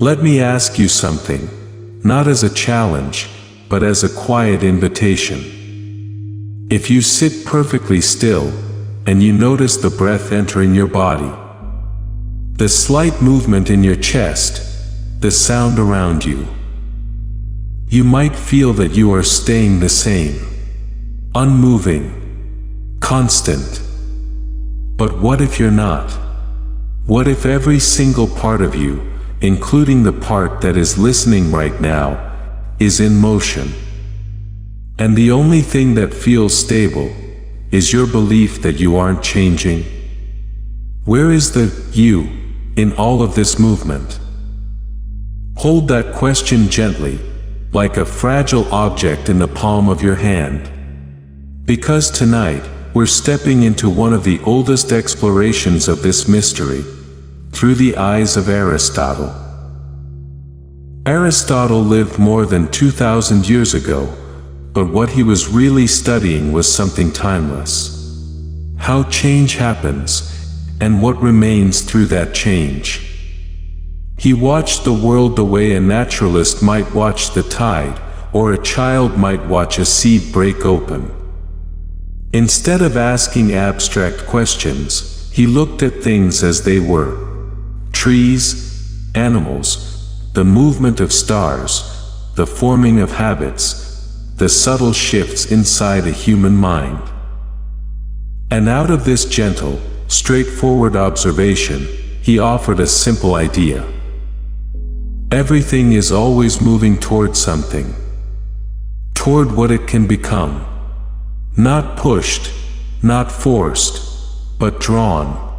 Let me ask you something, not as a challenge, but as a quiet invitation. If you sit perfectly still, and you notice the breath entering your body, the slight movement in your chest, the sound around you, you might feel that you are staying the same, unmoving, constant. But what if you're not? What if every single part of you, including the part that is listening right now, is in motion? And the only thing that feels stable is your belief that you aren't changing. Where is the you in all of this movement? Hold that question gently, like a fragile object in the palm of your hand. Because tonight, we're stepping into one of the oldest explorations of this mystery, through the eyes of Aristotle. Aristotle lived more than 2,000 years ago, but what he was really studying was something timeless. How change happens, and what remains through that change. He watched the world the way a naturalist might watch the tide, or a child might watch a seed break open. Instead of asking abstract questions, he looked at things as they were. Trees, animals, the movement of stars, the forming of habits, the subtle shifts inside a human mind. And out of this gentle, straightforward observation, he offered a simple idea. Everything is always moving toward something. Toward what it can become. Not pushed, not forced, but drawn.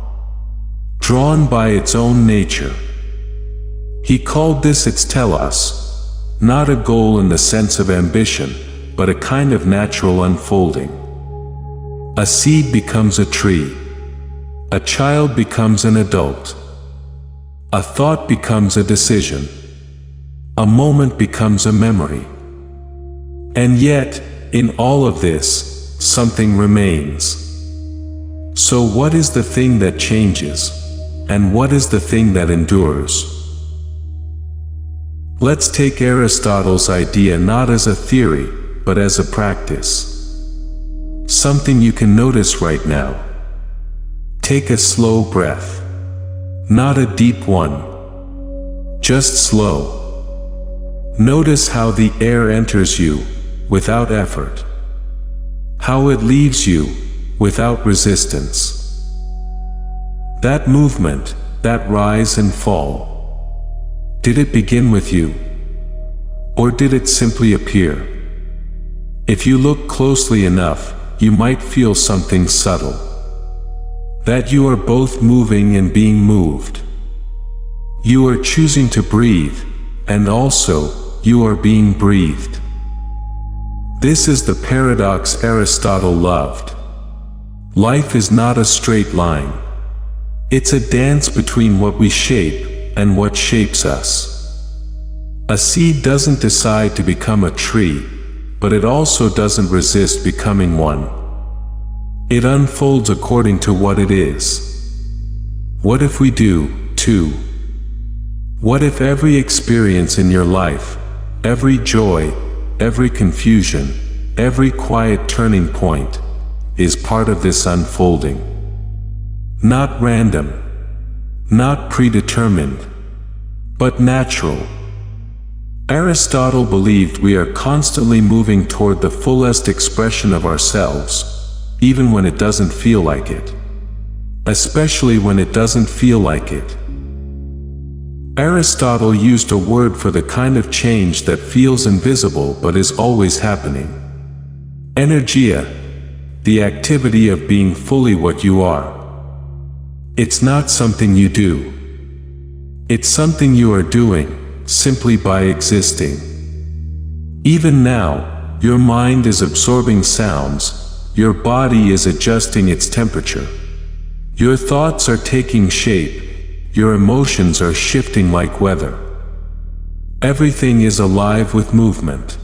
Drawn by its own nature. He called this its telos, not a goal in the sense of ambition, but a kind of natural unfolding. A seed becomes a tree. A child becomes an adult. A thought becomes a decision. A moment becomes a memory. And yet, in all of this, something remains. So what is the thing that changes? And what is the thing that endures? Let's take Aristotle's idea not as a theory, but as a practice. Something you can notice right now. Take a slow breath. Not a deep one. Just slow. Notice how the air enters you, without effort. How it leaves you, without resistance. That movement, that rise and fall. Did it begin with you? Or did it simply appear? If you look closely enough, you might feel something subtle. That you are both moving and being moved. You are choosing to breathe, and also, you are being breathed. This is the paradox Aristotle loved. Life is not a straight line. It's a dance between what we shape and what shapes us. A seed doesn't decide to become a tree, but it also doesn't resist becoming one. It unfolds according to what it is. What if we do, too? What if every experience in your life, every joy, every confusion, every quiet turning point, is part of this unfolding? Not random, not predetermined, but natural. Aristotle believed we are constantly moving toward the fullest expression of ourselves, even when it doesn't feel like it. Especially when it doesn't feel like it. Aristotle used a word for the kind of change that feels invisible but is always happening. Energia, the activity of being fully what you are. It's not something you do. It's something you are doing, simply by existing. Even now, your mind is absorbing sounds, your body is adjusting its temperature. Your thoughts are taking shape, your emotions are shifting like weather. Everything is alive with movement.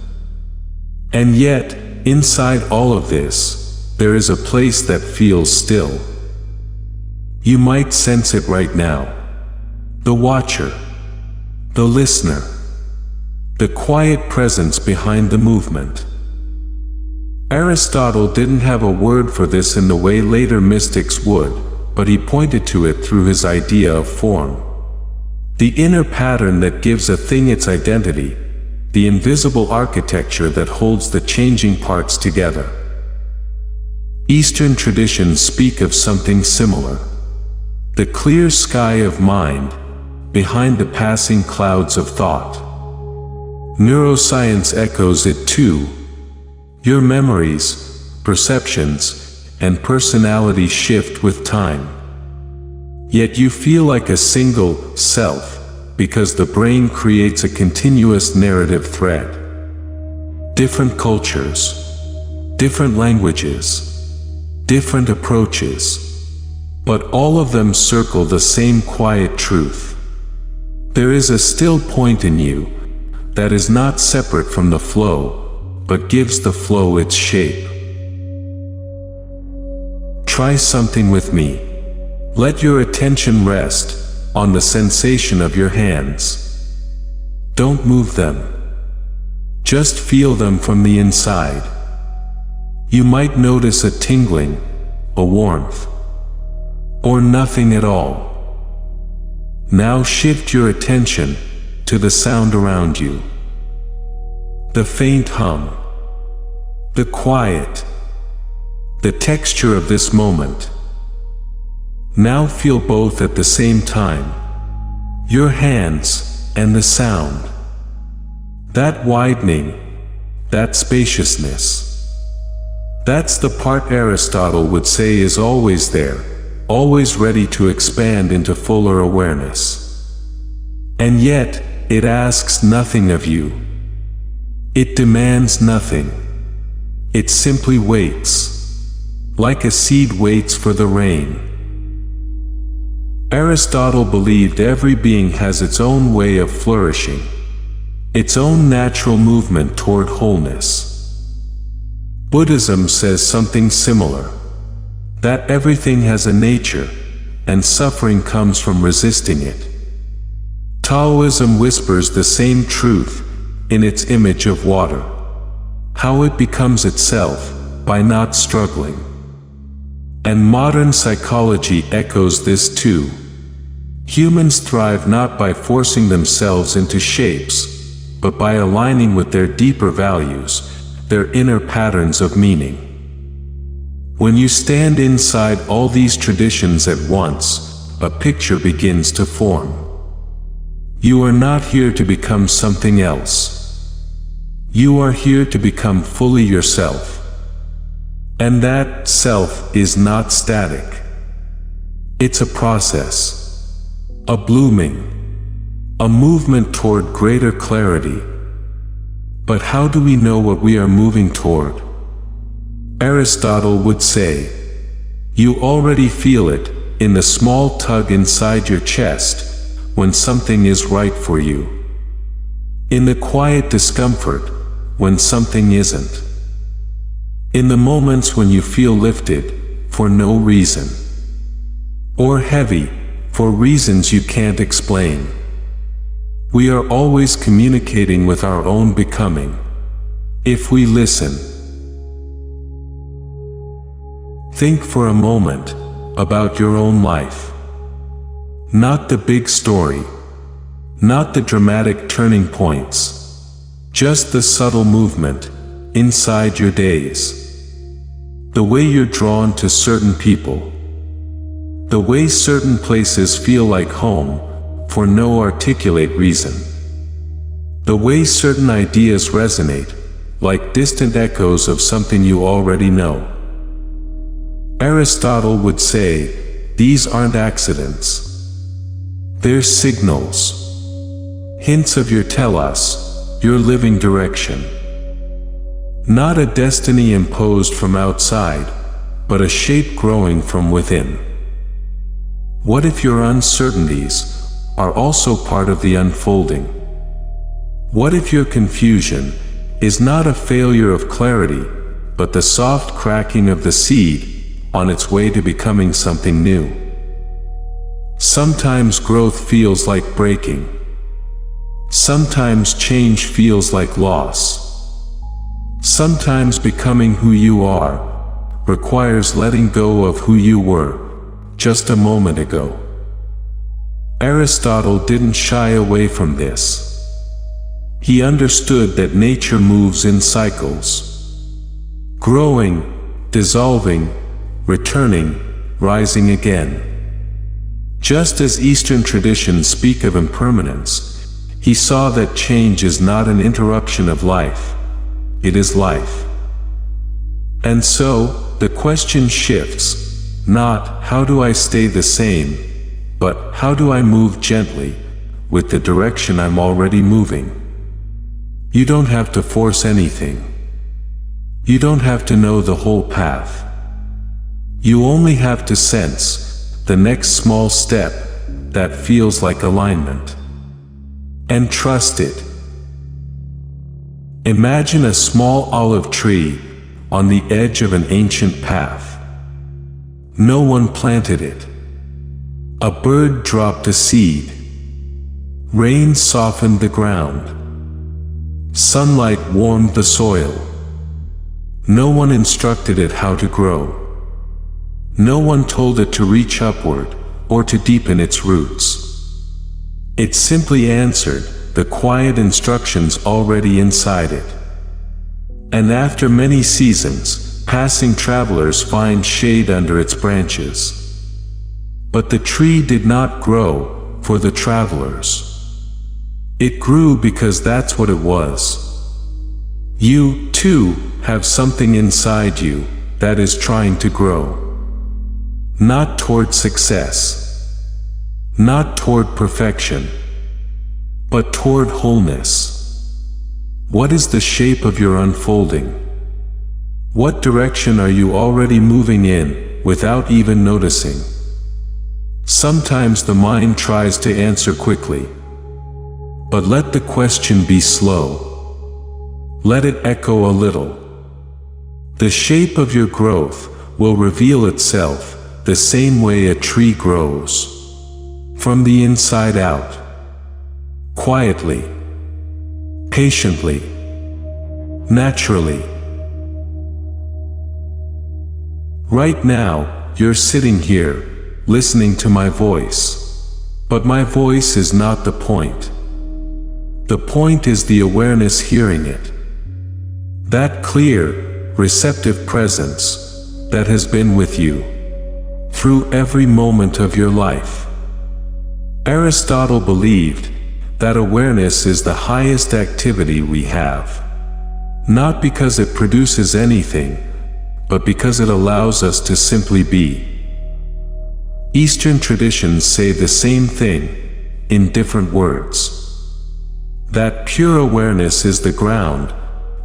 And yet, inside all of this, there is a place that feels still. You might sense it right now. The watcher. the listener, the quiet presence behind the movement. Aristotle didn't have a word for this in the way later mystics would, but he pointed to it through his idea of form. The inner pattern that gives a thing its identity, the invisible architecture that holds the changing parts together. Eastern traditions speak of something similar. The clear sky of mind, behind the passing clouds of thought. Neuroscience echoes it too. Your memories, perceptions, and personality shift with time. Yet you feel like a single self, because the brain creates a continuous narrative thread. Different cultures, different languages, different approaches, but all of them circle the same quiet truth. There is a still point in you that is not separate from the flow, but gives the flow its shape. Try something with me. Let your attention rest on the sensation of your hands. Don't move them. Just feel them from the inside. You might notice a tingling, a warmth, or nothing at all. Now shift your attention to the sound around you. The faint hum, the quiet, the texture of this moment. Now feel both at the same time, your hands and the sound. That widening, that spaciousness. That's the part Aristotle would say is always there, always ready to expand into fuller awareness. And yet, it asks nothing of you. It demands nothing. It simply waits, like a seed waits for the rain. Aristotle believed every being has its own way of flourishing, its own natural movement toward wholeness. Buddhism says something similar, that everything has a nature, and suffering comes from resisting it. Taoism whispers the same truth in its image of water, how it becomes itself by not struggling. And modern psychology echoes this too. Humans thrive not by forcing themselves into shapes, but by aligning with their deeper values, their inner patterns of meaning. When you stand inside all these traditions at once, a picture begins to form. You are not here to become something else. You are here to become fully yourself. And that self is not static. It's a process, a blooming, a movement toward greater clarity. But how do we know what we are moving toward? Aristotle would say, you already feel it in the small tug inside your chest when something is right for you. In the quiet discomfort when something isn't. In the moments when you feel lifted for no reason, or heavy for reasons you can't explain. We are always communicating with our own becoming, if we listen. Think for a moment about your own life. Not the big story, not the dramatic turning points, just the subtle movement inside your days. The way you're drawn to certain people. The way certain places feel like home for no articulate reason. The way certain ideas resonate like distant echoes of something you already know. Aristotle would say, these aren't accidents. They're signals. Hints of your telos, your living direction. Not a destiny imposed from outside, but a shape growing from within. What if your uncertainties are also part of the unfolding? What if your confusion is not a failure of clarity, but the soft cracking of the seed on its way to becoming something new? Sometimes growth feels like breaking. Sometimes change feels like loss. Sometimes becoming who you are requires letting go of who you were just a moment ago. Aristotle didn't shy away from this. He understood that nature moves in cycles, growing, dissolving, returning, rising again. Just as Eastern traditions speak of impermanence, he saw that change is not an interruption of life, it is life. And so, the question shifts, not how do I stay the same, but how do I move gently, with the direction I'm already moving. You don't have to force anything. You don't have to know the whole path. You only have to sense the next small step that feels like alignment. And trust it. Imagine a small olive tree on the edge of an ancient path. No one planted it. A bird dropped a seed. Rain softened the ground. Sunlight warmed the soil. No one instructed it how to grow. No one told it to reach upward or to deepen its roots. It simply answered the quiet instructions already inside it. And after many seasons, passing travelers find shade under its branches. But the tree did not grow for the travelers. It grew because that's what it was. You, too, have something inside you that is trying to grow. Not toward success. Not toward perfection. But toward wholeness. What is the shape of your unfolding? What direction are you already moving in, without even noticing? Sometimes the mind tries to answer quickly. But let the question be slow. Let it echo a little. The shape of your growth will reveal itself the same way a tree grows. From the inside out. Quietly. Patiently. Naturally. Right now, you're sitting here, listening to my voice. But my voice is not the point. The point is the awareness hearing it. That clear, receptive presence that has been with you through every moment of your life. Aristotle believed that awareness is the highest activity we have. Not because it produces anything, but because it allows us to simply be. Eastern traditions say the same thing, in different words. That pure awareness is the ground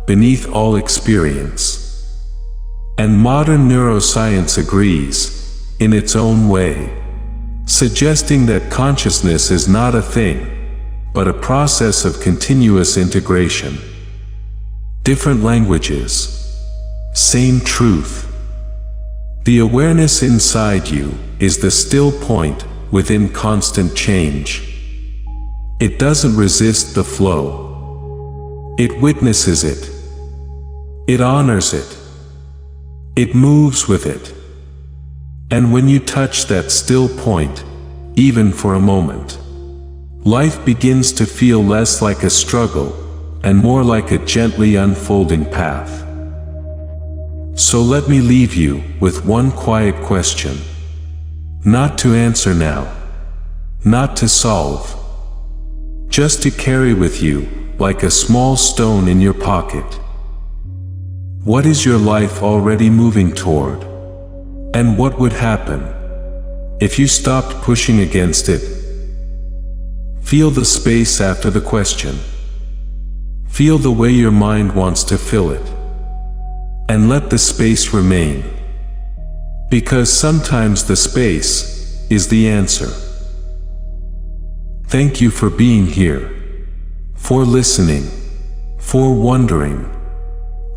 beneath all experience. And modern neuroscience agrees, in its own way, suggesting that consciousness is not a thing, but a process of continuous integration. Different languages, same truth. The awareness inside you is the still point within constant change. It doesn't resist the flow. It witnesses it. It honors it. It moves with it. And when you touch that still point, even for a moment, life begins to feel less like a struggle and more like a gently unfolding path. So let me leave you with one quiet question. Not to answer now. Not to solve. Just to carry with you, like a small stone in your pocket. What is your life already moving toward? And what would happen if you stopped pushing against it? Feel the space after the question. Feel the way your mind wants to fill it. And let the space remain. Because sometimes the space is the answer. Thank you for being here, for listening, for wondering,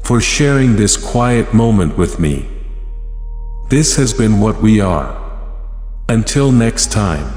for sharing this quiet moment with me. This has been what we are. Until next time.